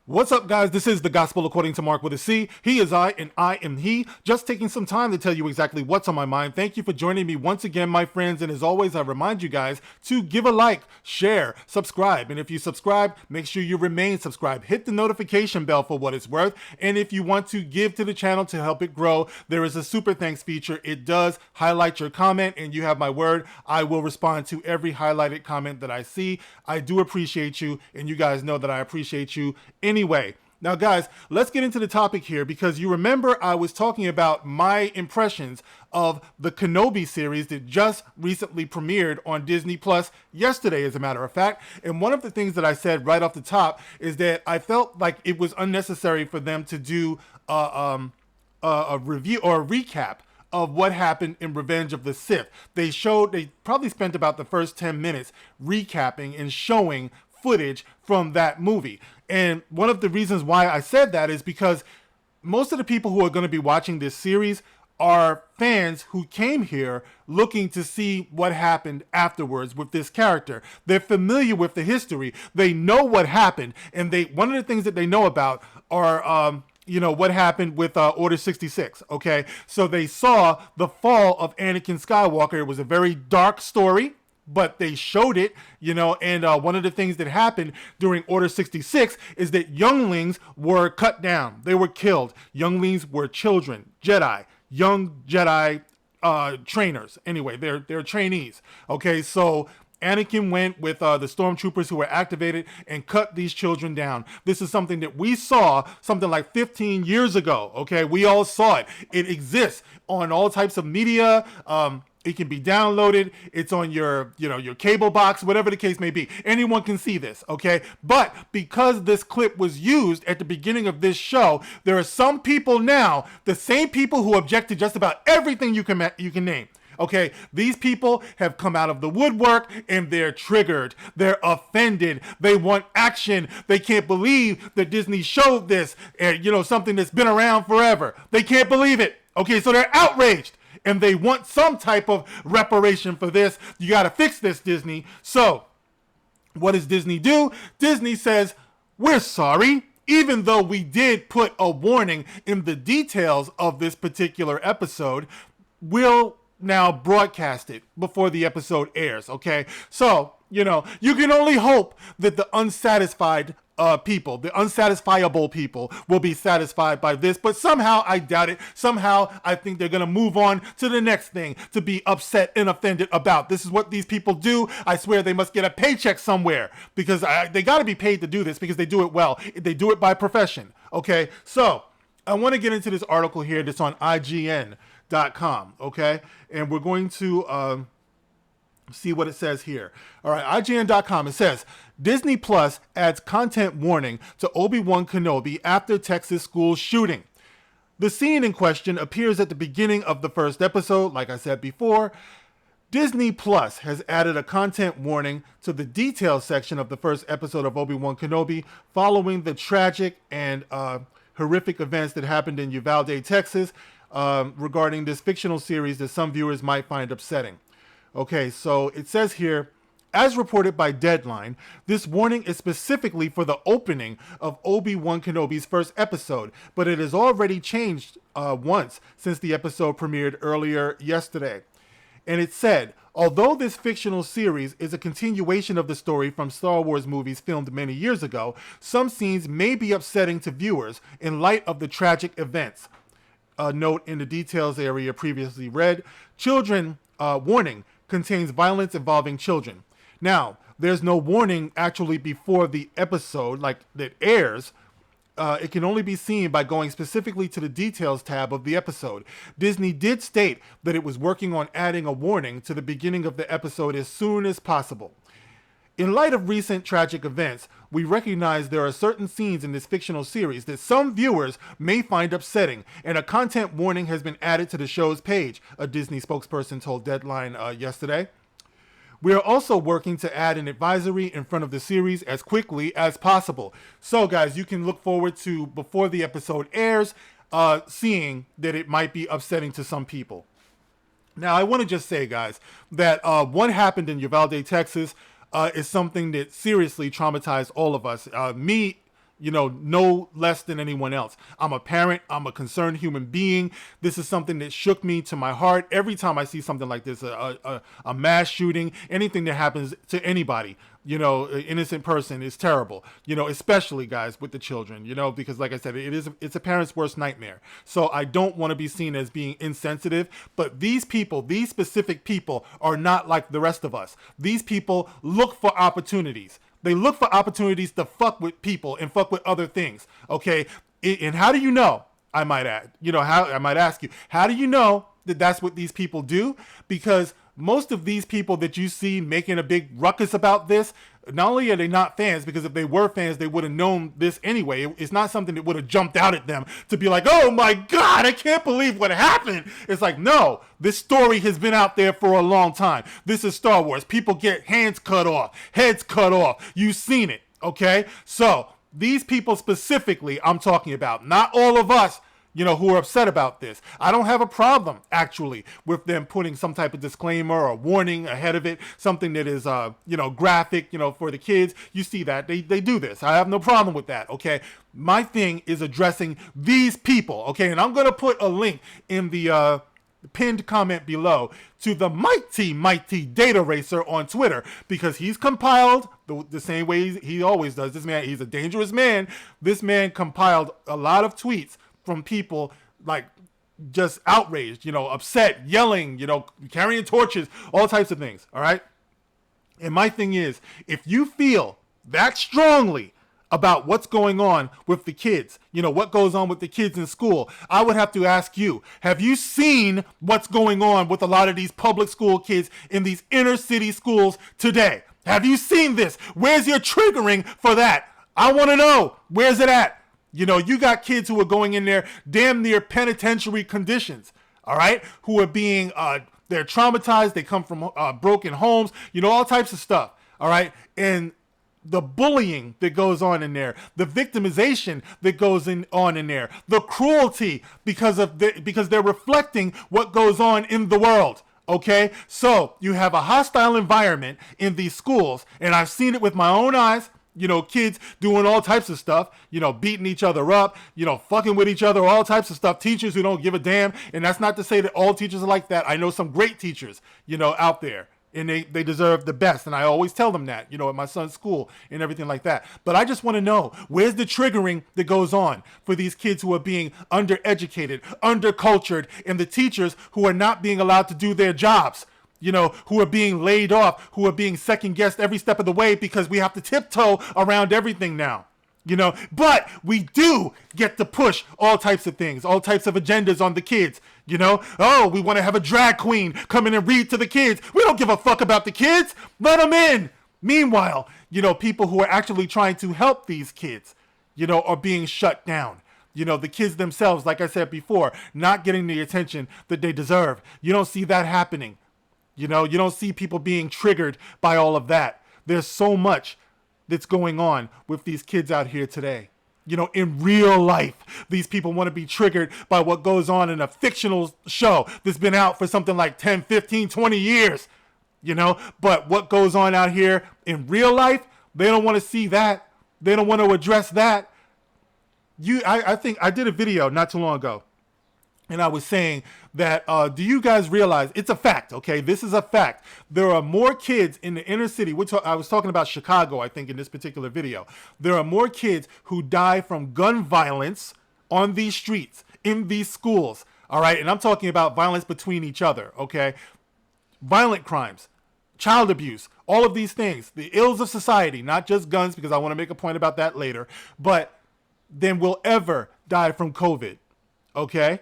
What's up, guys? This is the Gospel According to Mark with a C. He is I, and I am he. Just taking some time to tell you exactly what's on my mind. Thank you for joining me once again, my friends. And as always, I remind you guys to give a like, share, subscribe. And if you subscribe, make sure you remain subscribed. Hit the notification bell for what it's worth. And if you want to give to the channel to help it grow, there is a super thanks feature. It does highlight your comment, and you have my word. I will respond to every highlighted comment that I see. I do appreciate you, and you guys know that I appreciate you anyway. Now, guys, let's get into the topic here, because you remember I was talking about my impressions of the Kenobi series that just recently premiered on Disney Plus yesterday, as a matter of fact. And one of the things that I said right off the top is that I felt like it was unnecessary for them to do a review or a recap of what happened in Revenge of the Sith. They probably spent about the first 10 minutes recapping and showing footage from that movie. And one of the reasons why I said that is because most of the people who are going to be watching this series are fans who came here looking to see what happened afterwards with this character. They're familiar with the history. They know what happened. And one of the things that they know about are what happened with Order 66, okay? So they saw the fall of Anakin Skywalker. It was a very dark story, but they showed it, and one of the things that happened during Order 66 is that younglings were cut down. They were killed. Younglings were children, Jedi, young Jedi trainers. Anyway, they're trainees, okay? So Anakin went with the stormtroopers who were activated and cut these children down. This is something that we saw something like 15 years ago, okay? We all saw it. It exists on all types of media. It can be downloaded. It's on your cable box, whatever the case may be. Anyone can see this, okay? But because this clip was used at the beginning of this show, there are some people now, the same people who object to just about everything you can name. Okay, these people have come out of the woodwork and they're triggered. They're offended. They want action. They can't believe that Disney showed this, and something that's been around forever. They can't believe it. Okay, so they're outraged and they want some type of reparation for this. You got to fix this, Disney. So what does Disney do? Disney says, we're sorry. Even though we did put a warning in the details of this particular episode, we'll now broadcast it before the episode airs, okay? So, you can only hope that the unsatisfied people, the unsatisfiable people, will be satisfied by this, but somehow I doubt it. Somehow I think they're gonna move on to the next thing to be upset and offended about. This is what these people do. I swear they must get a paycheck somewhere, because they gotta be paid to do this, because they do it well. They do it by profession, okay? So, I wanna get into this article here that's on IGN.com, okay? And we're going to see what it says here. All right, IGN.com, it says, Disney Plus adds content warning to Obi-Wan Kenobi after Texas school shooting. The scene in question appears at the beginning of the first episode, like I said before. Disney Plus has added a content warning to the details section of the first episode of Obi-Wan Kenobi following the tragic and horrific events that happened in Uvalde, Texas, regarding this fictional series that some viewers might find upsetting. Okay, so it says here, as reported by Deadline, this warning is specifically for the opening of Obi-Wan Kenobi's first episode, but it has already changed once since the episode premiered earlier yesterday. And it said, although this fictional series is a continuation of the story from Star Wars movies filmed many years ago, some scenes may be upsetting to viewers in light of the tragic events. A note in the details area previously read, children, warning, contains violence involving children. Now, there's no warning actually before the episode, like that airs. It can only be seen by going specifically to the details tab of the episode. Disney did state that it was working on adding a warning to the beginning of the episode as soon as possible. In light of recent tragic events, we recognize there are certain scenes in this fictional series that some viewers may find upsetting, and a content warning has been added to the show's page, a Disney spokesperson told Deadline yesterday. We are also working to add an advisory in front of the series as quickly as possible. So, guys, you can look forward to, before the episode airs, seeing that it might be upsetting to some people. Now, I want to just say, guys, that what happened in Uvalde, Texas, is something that seriously traumatized all of us. Me no less than anyone else. I'm a parent. I'm a concerned human being. This is something that shook me to my heart every time I see something like this, a mass shooting, anything that happens to anybody, an innocent person is terrible, especially guys with the children, because like I said, it's a parent's worst nightmare. So I don't want to be seen as being insensitive, but these specific people are not like the rest of us. These people look for opportunities. They look for opportunities to fuck with people and fuck with other things. Okay. And how do you know? I might add, I might ask you, how do you know that that's what these people do? Because most of these people that you see making a big ruckus about this, not only are they not fans, because if they were fans, they would have known this anyway. It's not something that would have jumped out at them to be like, oh my God, I can't believe what happened. It's like, no, this story has been out there for a long time. This is Star Wars. People get hands cut off, heads cut off. You've seen it, okay? So these people specifically I'm talking about, not all of us, who are upset about this. I don't have a problem, actually, with them putting some type of disclaimer or warning ahead of it, something that is, graphic, for the kids. You see that. They do this. I have no problem with that, okay? My thing is addressing these people, okay? And I'm going to put a link in the pinned comment below to the mighty Data Racer on Twitter, because he's compiled the same way he always does. This man, he's a dangerous man. This man compiled a lot of tweets from people like just outraged, upset, yelling, carrying torches, all types of things. All right. And my thing is, if you feel that strongly about what's going on with the kids, what goes on with the kids in school, I would have to ask you, have you seen what's going on with a lot of these public school kids in these inner city schools today? Have you seen this? Where's your triggering for that? I want to know. Where's it at? You got kids who are going in there damn near penitentiary conditions, all right, who are being, they're traumatized. They come from broken homes, all types of stuff, all right. And the bullying that goes on in there, the victimization that goes on in there, the cruelty because they're reflecting what goes on in the world. Okay, so you have a hostile environment in these schools, and I've seen it with my own eyes. Kids doing all types of stuff, beating each other up, fucking with each other, all types of stuff. Teachers who don't give a damn. And that's not to say that all teachers are like that. I know some great teachers, out there, and they deserve the best. And I always tell them that, at my son's school and everything like that. But I just want to know, where's the triggering that goes on for these kids who are being undereducated, undercultured, and the teachers who are not being allowed to do their jobs? Who are being laid off, who are being second guessed every step of the way because we have to tiptoe around everything now, but we do get to push all types of things, all types of agendas on the kids, oh, we want to have a drag queen come in and read to the kids. We don't give a fuck about the kids. Let them in. Meanwhile, people who are actually trying to help these kids, are being shut down. The kids themselves, like I said before, not getting the attention that they deserve. You don't see that happening. You don't see people being triggered by all of that. There's so much that's going on with these kids out here today. In real life, these people want to be triggered by what goes on in a fictional show that's been out for something like 10, 15, 20 years. But what goes on out here in real life, they don't want to see that. They don't want to address that. I think I did a video not too long ago, and I was saying that, do you guys realize, it's a fact, okay? This is a fact. There are more kids in the inner city. I was talking about Chicago, I think, in this particular video. There are more kids who die from gun violence on these streets, in these schools, all right? And I'm talking about violence between each other, okay? Violent crimes, child abuse, all of these things, the ills of society, not just guns, because I want to make a point about that later, but then will ever die from COVID, okay?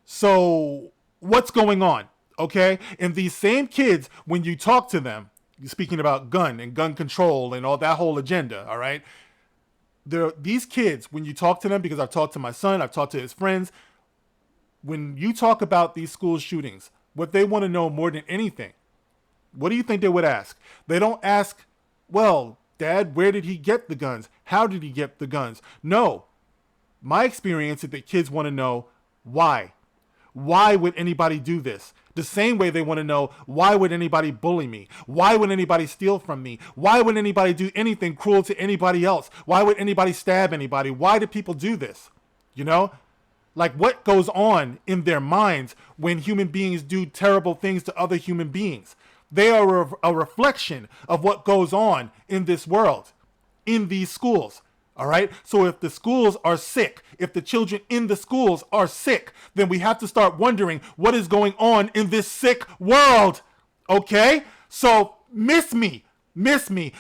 So what's going on? Okay. And these same kids, when you talk to them, speaking about gun and gun control and all that whole agenda. All right. These kids, when you talk to them, because I've talked to my son, I've talked to his friends, when you talk about these school shootings, what they want to know more than anything, what do you think they would ask? They don't ask, well, Dad, where did he get the guns? How did he get the guns? No. My experience is that kids want to know why. why would anybody do this? The same way they want to know, why would anybody bully me? Why would anybody steal from me? Why would anybody do anything cruel to anybody else? Why would anybody stab anybody? Why do people do this? You know? Like, what goes on in their minds when human beings do terrible things to other human beings? They are a reflection of what goes on in this world, in these schools. All right. So if the schools are sick, if the children in the schools are sick, then we have to start wondering what is going on in this sick world. Okay. So miss me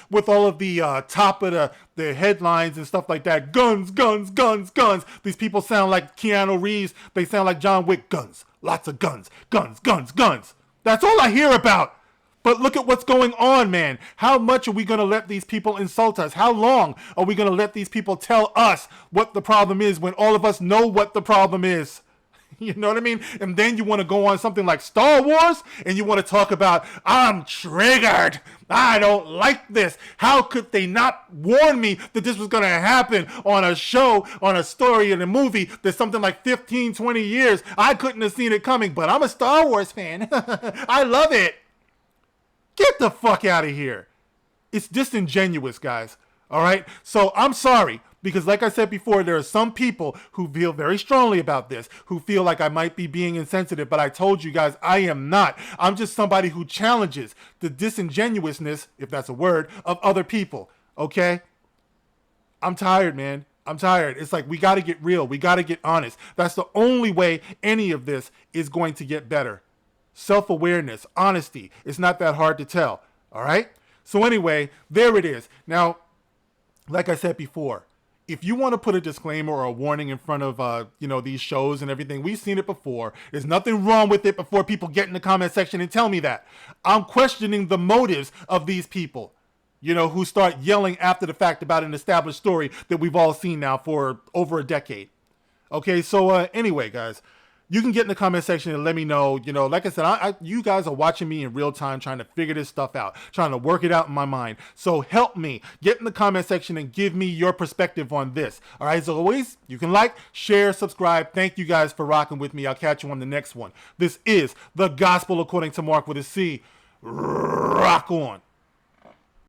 with all of the top of the headlines and stuff like that. Guns, guns, guns, guns. These people sound like Keanu Reeves. They sound like John Wick. Guns, lots of guns, guns, guns, guns. That's all I hear about. But look at what's going on, man. How much are we going to let these people insult us? How long are we going to let these people tell us what the problem is when all of us know what the problem is? You know what I mean? And then you want to go on something like Star Wars and you want to talk about, I'm triggered. I don't like this. How could they not warn me that this was going to happen on a show, on a story, in a movie that's something like 15, 20 years? I couldn't have seen it coming, but I'm a Star Wars fan. I love it. Get the fuck out of here. It's disingenuous, guys. All right? So I'm sorry, because like I said before, there are some people who feel very strongly about this, who feel like I might be being insensitive, but I told you guys I am not. I'm just somebody who challenges the disingenuousness, if that's a word, of other people. Okay? I'm tired, man. I'm tired. It's like we got to get real. We got to get honest. That's the only way any of this is going to get better. Self-awareness, honesty. It's not that hard to tell. All right? So anyway, there it is. Now, like I said before, if you want to put a disclaimer or a warning in front of, these shows and everything, we've seen it before. There's nothing wrong with it before people get in the comment section and tell me that. I'm questioning the motives of these people, who start yelling after the fact about an established story that we've all seen now for over a decade. Okay, so anyway, guys, you can get in the comment section and let me know. Like I said, you guys are watching me in real time, trying to figure this stuff out, trying to work it out in my mind. So help me. Get in the comment section and give me your perspective on this. All right, as always, you can like, share, subscribe. Thank you guys for rocking with me. I'll catch you on the next one. This is The Gospel According to Mark with a C. Rock on.